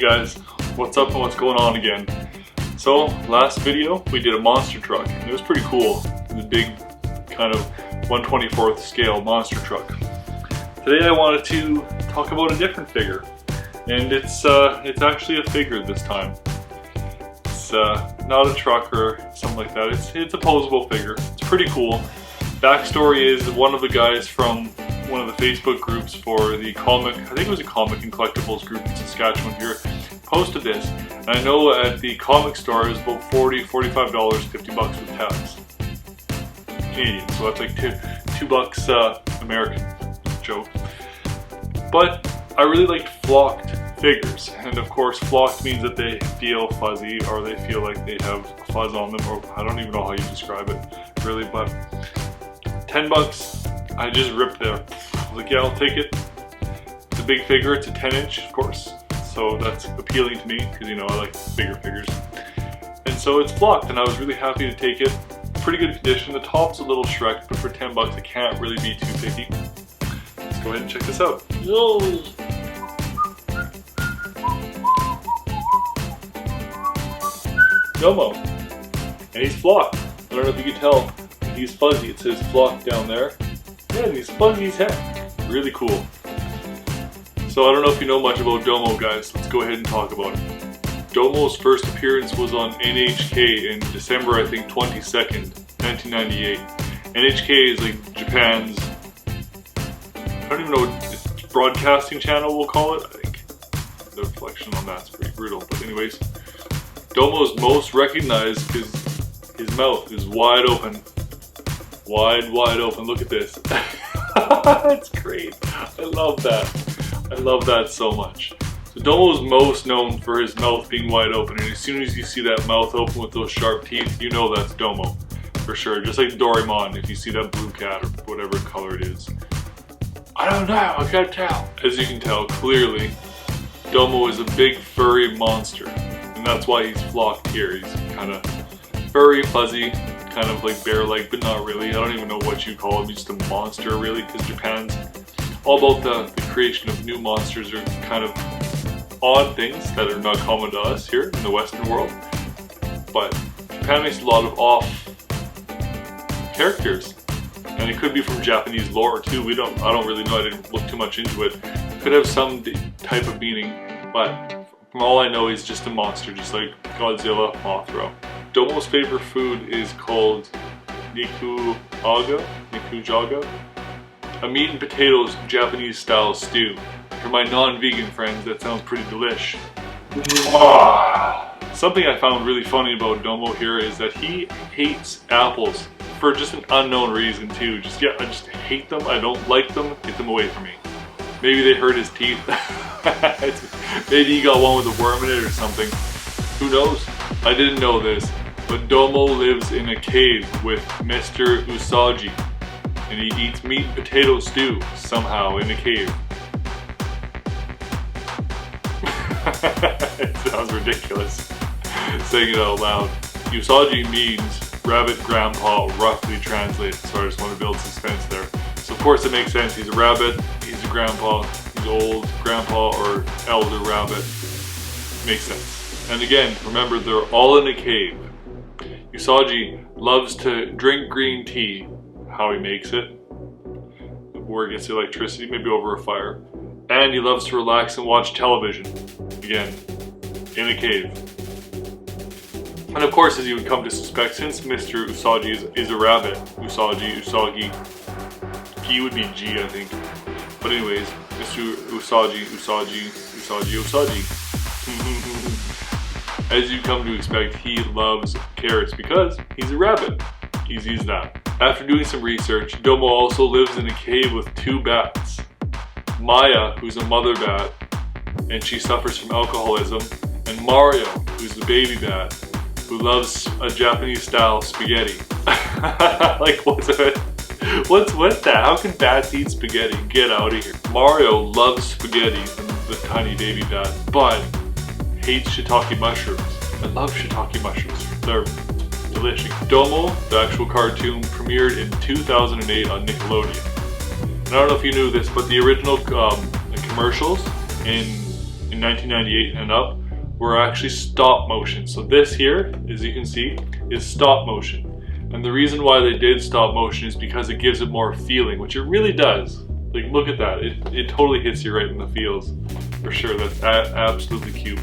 guys, what's up and what's going on again? So last video we did a monster truck and it was pretty cool. The big kind of 1/24th scale monster truck. Today I wanted to talk about a different figure, and it's actually a figure this time. It's not a truck or something like that. It's a posable figure. It's pretty cool. Backstory is one of the guys from one of the Facebook groups for the comic, I think it was a comic and collectibles group in Saskatchewan here, posted this. And I know at the comic store it was about $40, $45, $50 with tax. Canadian, so that's like $2 American. Joke. But I really liked flocked figures, and of course flocked means that they feel fuzzy or they feel like they have fuzz on them, or I don't even know how you describe it really, but $10 I just ripped there. I was like, yeah, I'll take it. It's a big figure, it's a 10-inch of course, so that's appealing to me because, you know, I like bigger figures. And so it's flocked and I was really happy to take it. Pretty good condition. The top's a little Shrek, but for $10 I can't really be too picky. Let's go ahead and check this out. Yo! Domo. And he's flocked. I don't know if you can tell. He's fuzzy. It says flock down there. Yeah, he's fuzzy as heck. Really cool. So I don't know if you know much about Domo, guys. Let's go ahead and talk about it. Domo's first appearance was on NHK in December, I think, 22nd, 1998. NHK is like Japan's, I don't even know what broadcasting channel we'll call it. I think the reflection on that's pretty brutal. But anyways, Domo's most recognized because his mouth is wide open. Wide open. Look at this. That's great. I love that. I love that so much. So Domo is most known for his mouth being wide open, and as soon as you see that mouth open with those sharp teeth, you know that's Domo. For sure. Just like Doraemon, if you see that blue cat or whatever color it is. I don't know, I can't tell. As you can tell, clearly, Domo is a big furry monster. And that's why he's flocked here. He's kind of furry, fuzzy, kind of like bear-like, but not really. I don't even know what you call him. He's just a monster, really, because Japan's all about the creation of new monsters or kind of odd things that are not common to us here in the Western world. But Japan makes a lot of off characters. And it could be from Japanese lore too. I don't really know. I didn't look too much into it. It could have some type of meaning, but from all I know, he's just a monster, just like Godzilla, Mothra. Domo's favorite food is called nikujaga, a meat and potatoes Japanese style stew. For my non-vegan friends, that sounds pretty delish. Something I found really funny about Domo here is that he hates apples for just an unknown reason too. I just hate them. I don't like them. Get them away from me. Maybe they hurt his teeth. Maybe he got one with a worm in it or something. Who knows? I didn't know this, but Domo lives in a cave with Mr. Usagi, and he eats meat and potato stew somehow in a cave. It sounds ridiculous saying it out loud. Usagi means rabbit grandpa, roughly translated, so I just want to build suspense there. So of course it makes sense. He's a rabbit, he's a grandpa, he's old grandpa or elder rabbit. Makes sense. And again, remember, they're all in a cave. Usagi loves to drink green tea, how he makes it, where he gets the electricity, maybe over a fire. And he loves to relax and watch television, again, in a cave. And of course, as you would come to suspect, since Mr. Usagi is a rabbit, Usagi, he would be G, I think. But anyways, Mr. Usagi. As you come to expect, he loves carrots because he's a rabbit. Easy as that. After doing some research, Domo also lives in a cave with two bats. Maya, who's a mother bat, and she suffers from alcoholism, and Mario, who's the baby bat, who loves a Japanese style spaghetti. Like, what's that? How can bats eat spaghetti? Get out of here. Mario loves spaghetti, the tiny baby bat, but hates shiitake mushrooms. I love shiitake mushrooms. They're delicious. Domo, the actual cartoon, premiered in 2008 on Nickelodeon. And I don't know if you knew this, but the original commercials in in 1998 and up were actually stop motion. So this here, as you can see, is stop motion. And the reason why they did stop motion is because it gives it more feeling, which it really does. Like, look at that. It totally hits you right in the feels. For sure, that's absolutely cute.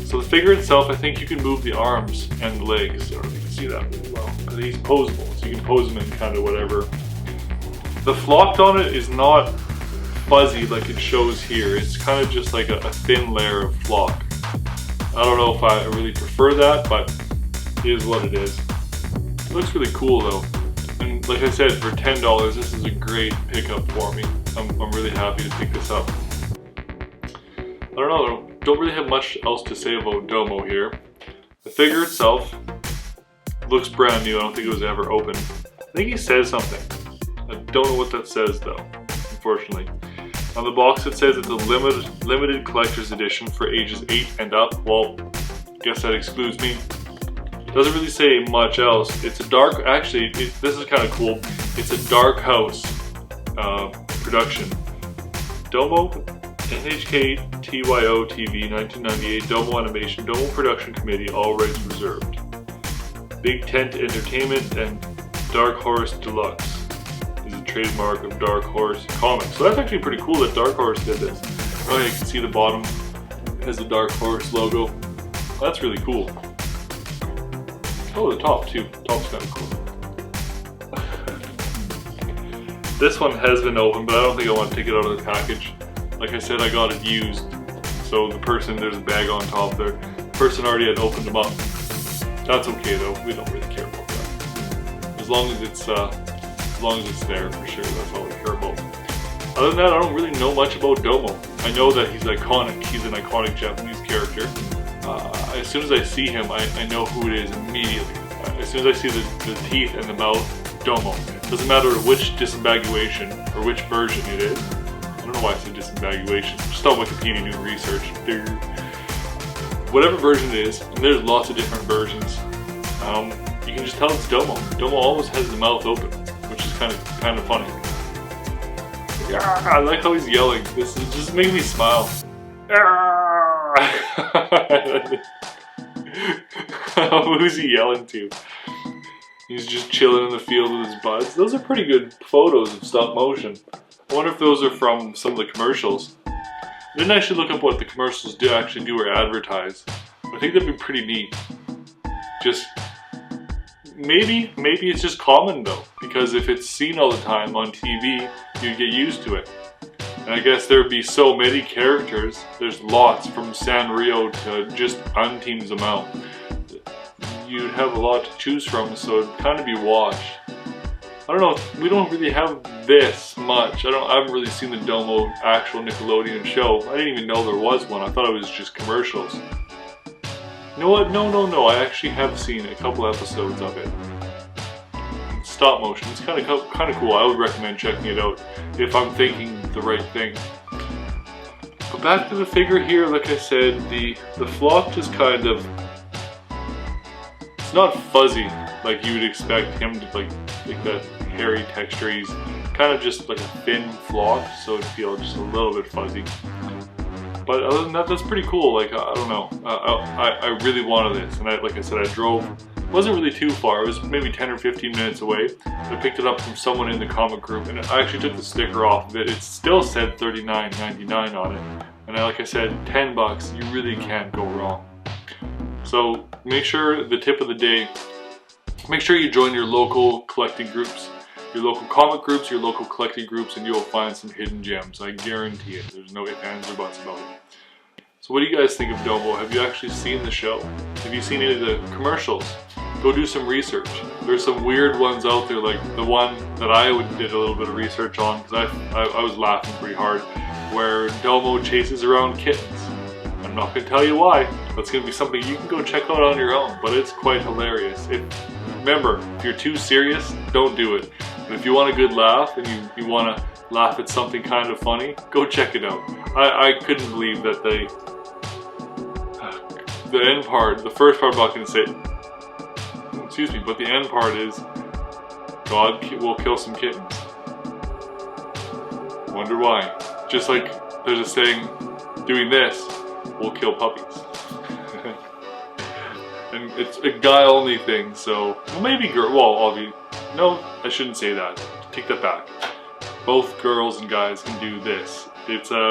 So the figure itself, I think you can move the arms and the legs. I don't know if you can see that really well. I think he's posable, so you can pose him in kind of whatever. The flocked on it is not fuzzy like it shows here. It's kind of just like a thin layer of flock. I don't know if I really prefer that, but it is what it is. It looks really cool though. And like I said, for $10, this is a great pickup for me. I'm really happy to pick this up. I don't know, don't really have much else to say about Domo here. The figure itself looks brand new. I don't think it was ever opened. I think he says something. I don't know what that says though, unfortunately. On the box it says it's a limited collector's edition for ages 8 and up. Well, I guess that excludes me. Doesn't really say much else. It's a dark, actually, this is kind of cool. It's a Dark House production. Domo, NHK TYO TV 1998, Domo Animation, Domo Production Committee, all rights reserved. Big Tent Entertainment and Dark Horse Deluxe is a trademark of Dark Horse Comics. So that's actually pretty cool that Dark Horse did this. Oh, you can see the bottom has the Dark Horse logo. That's really cool. Oh, the top too. The top's kind of cool. This one has been opened, but I don't think I want to take it out of the package. Like I said, I got it used. So the person, there's a bag on top there. The person already had opened them up. That's okay though. We don't really care about that. As long as it's there for sure. That's all we care about. Other than that, I don't really know much about Domo. I know that he's iconic. He's an iconic Japanese character. As soon as I see him, I know who it is immediately. As soon as I see the teeth and the mouth, Domo. Doesn't matter which disambiguation or which version it is. I don't know why I said disambiguation. Just on Wikipedia doing research. Whatever version it is, and there's lots of different versions, you can just tell it's Domo. Domo always has the mouth open, which is kind of funny. Yeah, I like how he's yelling. This is just making me smile. Who's he yelling to? He's just chilling in the field with his buds. Those are pretty good photos of stop motion. I wonder if those are from some of the commercials. I didn't actually look up what the commercials actually do or advertise. I think that'd be pretty neat. Just maybe it's just common though, because if it's seen all the time on TV, you'd get used to it. And I guess there'd be so many characters. There's lots from Sanrio to just Unteam's amount. You'd have a lot to choose from, so it'd kind of be washed. I don't know, we don't really have this much. I haven't really seen the Domo actual Nickelodeon show. I didn't even know there was one. I thought it was just commercials. You know what? No. I actually have seen a couple episodes of it. Stop motion. It's kind of cool. I would recommend checking it out if I'm thinking the right thing. But back to the figure here, like I said, the flock just kind of, it's not fuzzy like you would expect him to like that hairy texture. He's kind of just like a thin flock, so it'd feel just a little bit fuzzy. But other than that, that's pretty cool. Like, I don't know, I really wanted this, and like I said, I drove. It wasn't really too far. It was maybe 10 or 15 minutes away. I picked it up from someone in the comic group, and I actually took the sticker off of it. It still said $39.99 on it, and like I said, $10. You really can't go wrong. So make sure, the tip of the day, make sure you join your local collecting groups. Your local comic groups, your local collecting groups, and you'll find some hidden gems. I guarantee it. There's no ifs, ands, or buts about it. So what do you guys think of Domo? Have you actually seen the show? Have you seen any of the commercials? Go do some research. There's some weird ones out there, like the one that I did a little bit of research on, because I was laughing pretty hard, where Domo chases around kittens. I'm not going to tell you why. That's going to be something you can go check out on your own, but it's quite hilarious. Remember, if you're too serious, don't do it. But if you want a good laugh and you want to laugh at something kind of funny, go check it out. I couldn't believe that the end part, the first part I'm not going to say, excuse me, but the end part is God will kill some kittens. Wonder why. Just like there's a saying, doing this will kill puppies. And it's a guy only thing, so well, maybe girl. Well, no, I shouldn't say that. Take that back. Both girls and guys can do this. It's a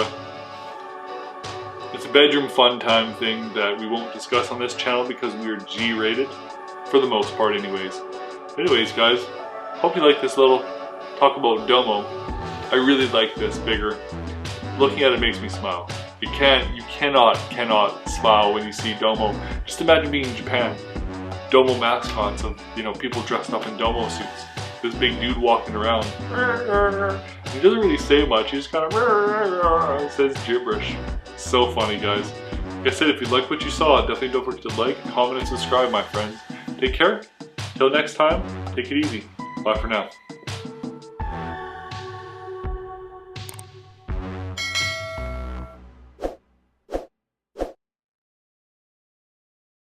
bedroom fun time thing that we won't discuss on this channel because we are G-rated, for the most part, anyways. Anyways, guys, hope you like this little talk about Domo. I really like this bigger. Looking at it makes me smile. You cannot smile when you see Domo. Just imagine being in Japan. Domo mascots of, people dressed up in Domo suits. This big dude walking around. He doesn't really say much, he just kind of says gibberish. So funny, guys. Like I said, if you like what you saw, definitely don't forget to like, comment, and subscribe, my friends. Take care. Till next time, take it easy. Bye for now.